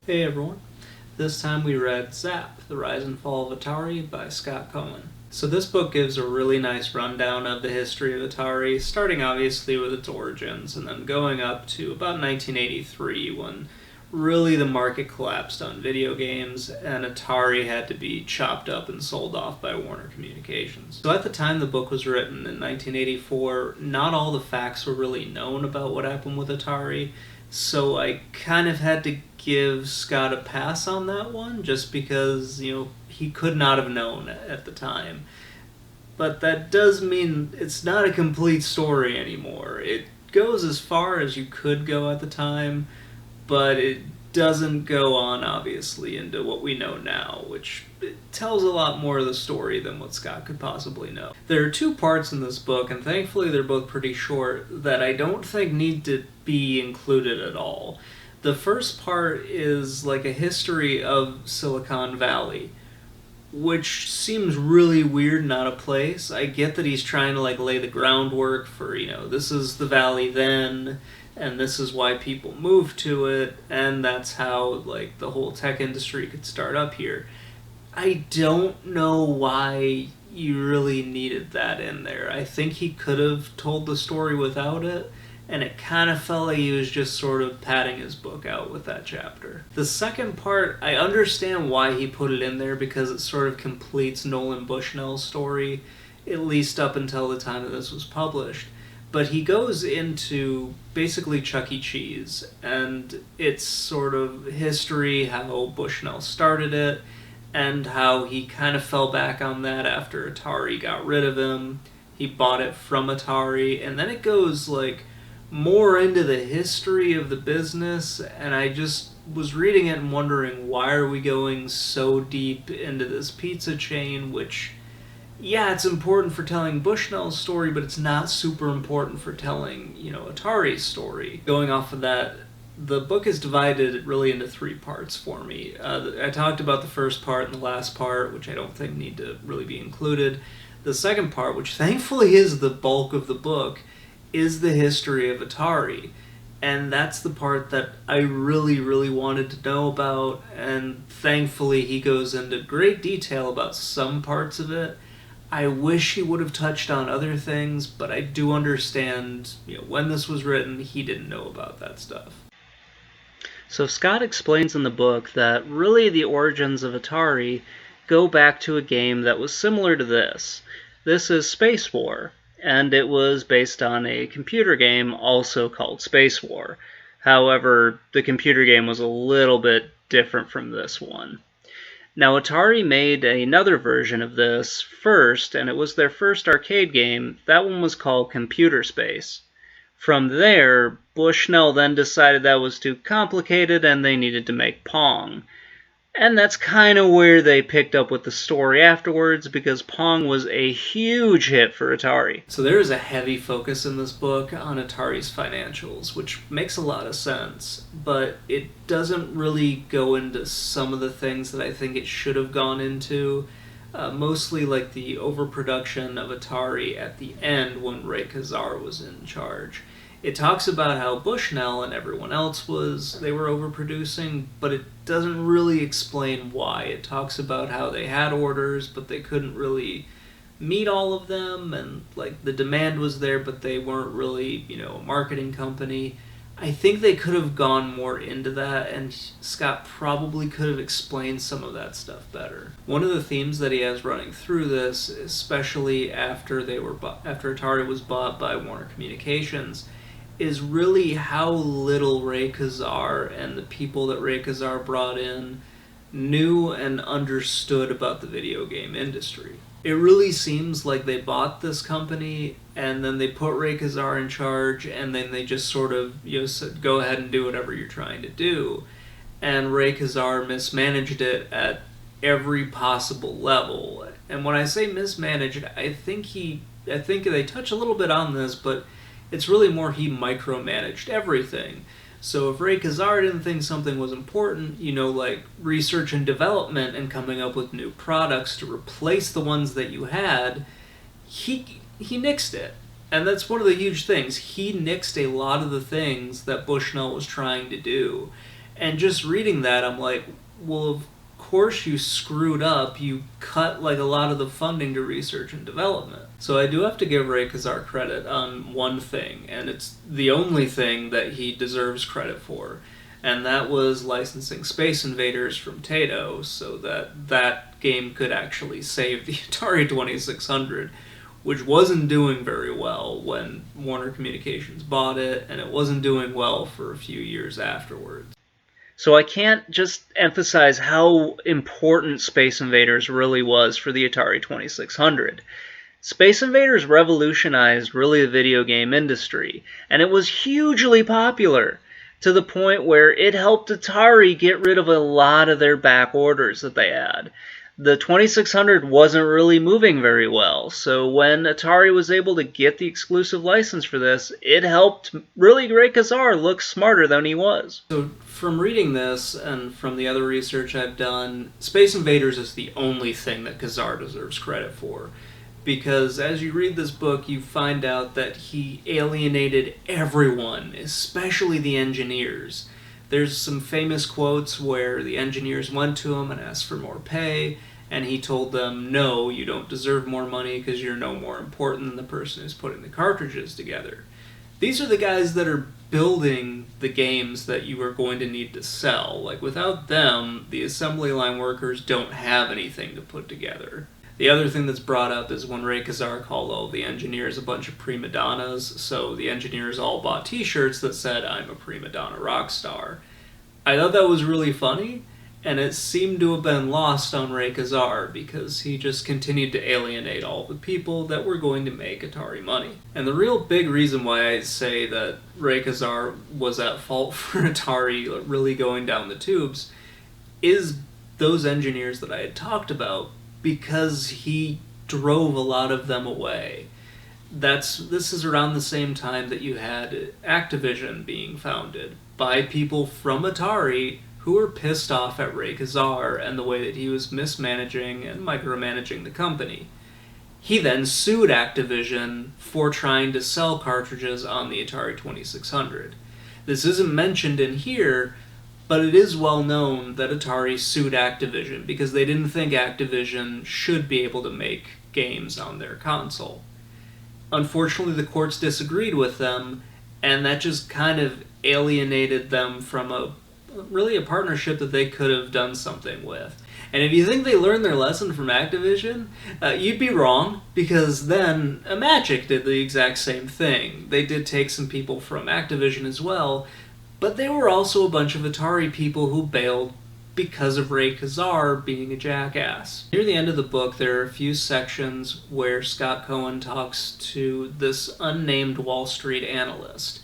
Hey everyone. This time we read Zap, The Rise and Fall of Atari by Scott Cohen. So this book gives a really nice rundown of the history of Atari, starting obviously with its origins and then going up to about 1983 when really the market collapsed on video games and Atari had to be chopped up and sold off by Warner Communications. So at the time the book was written in 1984, not all the facts were really known about what happened with Atari, so I kind of had to give Scott a pass on that one just because, he could not have known at the time. But that does mean it's not a complete story anymore. It goes as far as you could go at the time, but it doesn't go on, obviously, into what we know now, which tells a lot more of the story than what Scott could possibly know. There are two parts in this book, and thankfully they're both pretty short, that I don't think need to be included at all. The first part is like a history of Silicon Valley, which seems really weird and out of place. I get that he's trying to lay the groundwork for, this is the valley then, and this is why people moved to it, and that's how the whole tech industry could start up here. I don't know why you really needed that in there. I think he could have told the story without it, and it kind of felt like he was just sort of padding his book out with that chapter. The second part, I understand why he put it in there because it sort of completes Nolan Bushnell's story, at least up until the time that this was published. But he goes into basically Chuck E. Cheese, and its sort of history, how Bushnell started it, and how he kind of fell back on that after Atari got rid of him. He bought it from Atari, and then it goes more into the history of the business, and I just was reading it and wondering, why are we going so deep into this pizza chain, which, yeah, it's important for telling Bushnell's story, but it's not super important for telling, Atari's story. Going off of that, the book is divided really into three parts for me. I talked about the first part and the last part, which I don't think need to really be included. The second part, which thankfully is the bulk of the book, is the history of Atari. And that's the part that I really, really wanted to know about, and thankfully he goes into great detail about some parts of it. I wish he would have touched on other things, but I do understand, when this was written, he didn't know about that stuff. So Scott explains in the book that really the origins of Atari go back to a game that was similar to this. This is Space War, and it was based on a computer game also called Space War. However, the computer game was a little bit different from this one. Now, Atari made another version of this first, and it was their first arcade game. That one was called Computer Space. From there, Bushnell then decided that was too complicated and they needed to make Pong. And that's kind of where they picked up with the story afterwards, because Pong was a huge hit for Atari. So there is a heavy focus in this book on Atari's financials, which makes a lot of sense, but it doesn't really go into some of the things that I think it should have gone into, mostly the overproduction of Atari at the end when Reika Czar was in charge. It talks about how Bushnell and everyone else they were overproducing, but it doesn't really explain why. It talks about how they had orders, but they couldn't really meet all of them, and the demand was there, but they weren't really, a marketing company. I think they could have gone more into that, and Scott probably could have explained some of that stuff better. One of the themes that he has running through this, especially after Atari was bought by Warner Communications, is really how little Reika Czar and the people that Reika Czar brought in knew and understood about the video game industry. It really seems like they bought this company and then they put Reika Czar in charge, and then they just sort of said, go ahead and do whatever you're trying to do. And Reika Czar mismanaged it at every possible level. And when I say mismanaged, I think they touch a little bit on this, but it's really more he micromanaged everything. So if Reika Czar didn't think something was important, research and development and coming up with new products to replace the ones that you had, he nixed it. And that's one of the huge things. He nixed a lot of the things that Bushnell was trying to do. And just reading that, I'm like, well, of course you screwed up. You cut like a lot of the funding to research and development. So I do have to give Reika Czar credit on one thing, and it's the only thing that he deserves credit for. And that was licensing Space Invaders from Taito so that that game could actually save the Atari 2600, which wasn't doing very well when Warner Communications bought it, and it wasn't doing well for a few years afterwards. So I can't just emphasize how important Space Invaders really was for the Atari 2600. Space Invaders revolutionized really the video game industry, and it was hugely popular, to the point where it helped Atari get rid of a lot of their back orders that they had. The 2600 wasn't really moving very well, so when Atari was able to get the exclusive license for this, it helped really Reika Czar look smarter than he was. So from reading this and from the other research I've done, Space Invaders is the only thing that Czar deserves credit for. Because as you read this book, you find out that he alienated everyone, especially the engineers. There's some famous quotes where the engineers went to him and asked for more pay, and he told them, no, you don't deserve more money because you're no more important than the person who's putting the cartridges together. These are the guys that are building the games that you are going to need to sell. Like, without them, the assembly line workers don't have anything to put together. The other thing that's brought up is when Reika Czar called all the engineers a bunch of prima donnas, so the engineers all bought t-shirts that said, I'm a prima donna rock star. I thought that was really funny, and it seemed to have been lost on Reika Czar because he just continued to alienate all the people that were going to make Atari money. And the real big reason why I say that Reika Czar was at fault for Atari really going down the tubes is those engineers that I had talked about, because he drove a lot of them away. This is around the same time that you had Activision being founded by people from Atari who were pissed off at Reika Czar and the way that he was mismanaging and micromanaging the company. He then sued Activision for trying to sell cartridges on the Atari 2600. This isn't mentioned in here, but it is well known that Atari sued Activision because they didn't think Activision should be able to make games on their console. Unfortunately, the courts disagreed with them, and that just kind of alienated them from a partnership that they could have done something with. And if you think they learned their lesson from Activision, you'd be wrong, because then Magic did the exact same thing. They did take some people from Activision as well, but they were also a bunch of Atari people who bailed because of Reika Czar being a jackass. Near the end of the book, there are a few sections where Scott Cohen talks to this unnamed Wall Street analyst.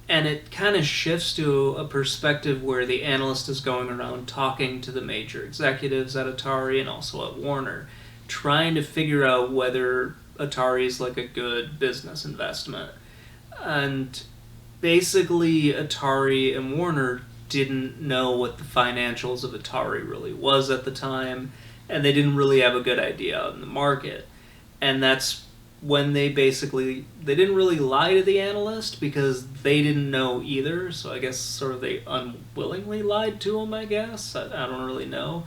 And it kind of shifts to a perspective where the analyst is going around talking to the major executives at Atari and also at Warner, trying to figure out whether Atari is like a good business investment. And basically, Atari and Warner didn't know what the financials of Atari really was at the time, and they didn't really have a good idea on the market. And that's when they didn't really lie to the analyst because they didn't know either, so I guess sort of they unwillingly lied to him, I guess. I don't really know.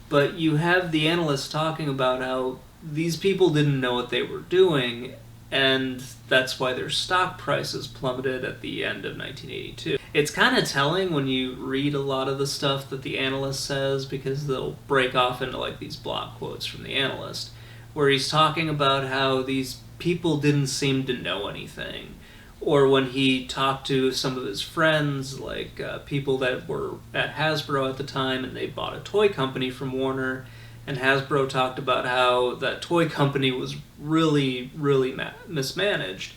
But you have the analyst talking about how these people didn't know what they were doing, and that's why their stock prices plummeted at the end of 1982. It's kind of telling when you read a lot of the stuff that the analyst says, because they'll break off into like these block quotes from the analyst, where he's talking about how these people didn't seem to know anything. Or when he talked to some of his friends, like people that were at Hasbro at the time, and they bought a toy company from Warner, and Hasbro talked about how that toy company was really, really mismanaged.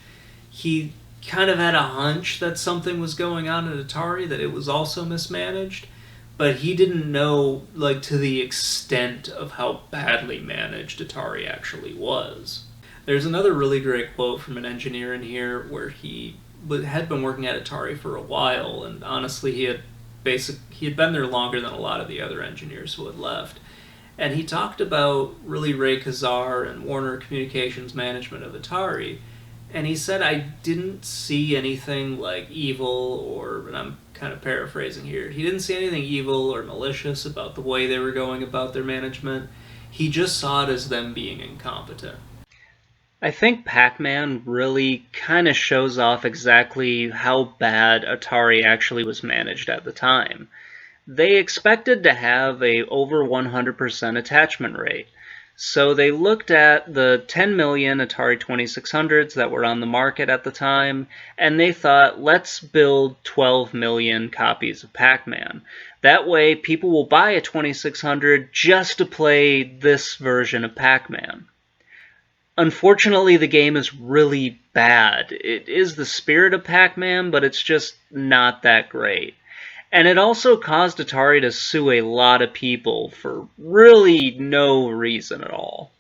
He kind of had a hunch that something was going on at Atari, that it was also mismanaged, but he didn't know like to the extent of how badly managed Atari actually was. There's another really great quote from an engineer in here where he had been working at Atari for a while, and honestly he had been there longer than a lot of the other engineers who had left. And he talked about really Reika Czar and Warner Communications management of Atari, And he said, I didn't see anything like evil or, and I'm kind of paraphrasing here, he didn't see anything evil or malicious about the way they were going about their management. He just saw it as them being incompetent. I think PacMan really kind of shows off exactly how bad Atari actually was managed at the time. They expected to have a over 100% attachment rate. So they looked at the 10 million Atari 2600s that were on the market at the time, and they thought, let's build 12 million copies of PacMan. That way, people will buy a 2600 just to play this version of PacMan. Unfortunately, the game is really bad. It is the spirit of PacMan, but it's just not that great. And it also caused Atari to sue a lot of people for really no reason at all.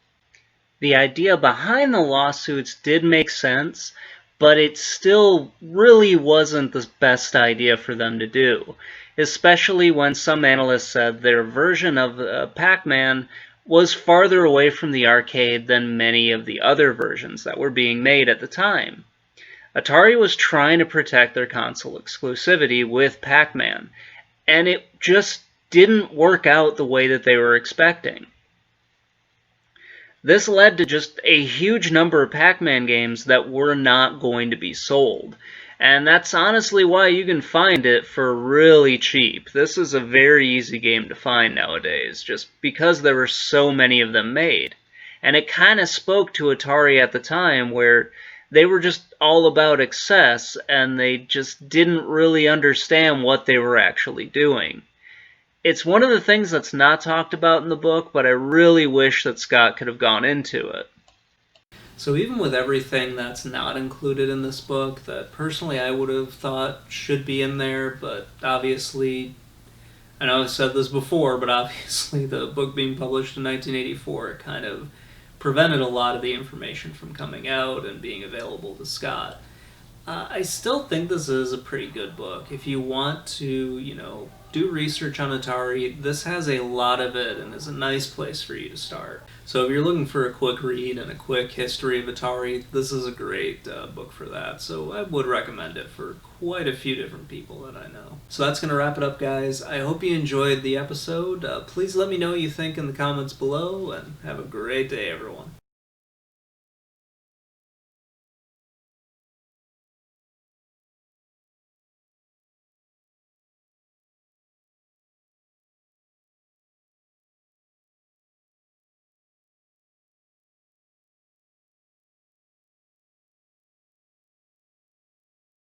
The idea behind the lawsuits did make sense, but it still really wasn't the best idea for them to do, especially when some analysts said their version of PacMan was farther away from the arcade than many of the other versions that were being made at the time. Atari was trying to protect their console exclusivity with PacMan, and it just didn't work out the way that they were expecting. This led to just a huge number of PacMan games that were not going to be sold, and that's honestly why you can find it for really cheap. This is a very easy game to find nowadays, just because there were so many of them made. And it kind of spoke to Atari at the time, where they were just all about excess, and they just didn't really understand what they were actually doing. It's one of the things that's not talked about in the book, but I really wish that Scott could have gone into it. So even with everything that's not included in this book, that personally I would have thought should be in there, but obviously, I know I've said this before, but obviously the book being published in 1984 kind of prevented a lot of the information from coming out and being available to Scott. I still think this is a pretty good book. If you want to, do research on Atari, this has a lot of it and is a nice place for you to start. So if you're looking for a quick read and a quick history of Atari, this is a great book for that. So I would recommend it for quite a few different people that I know. So that's going to wrap it up, guys. I hope you enjoyed the episode. Please let me know what you think in the comments below, and have a great day, everyone.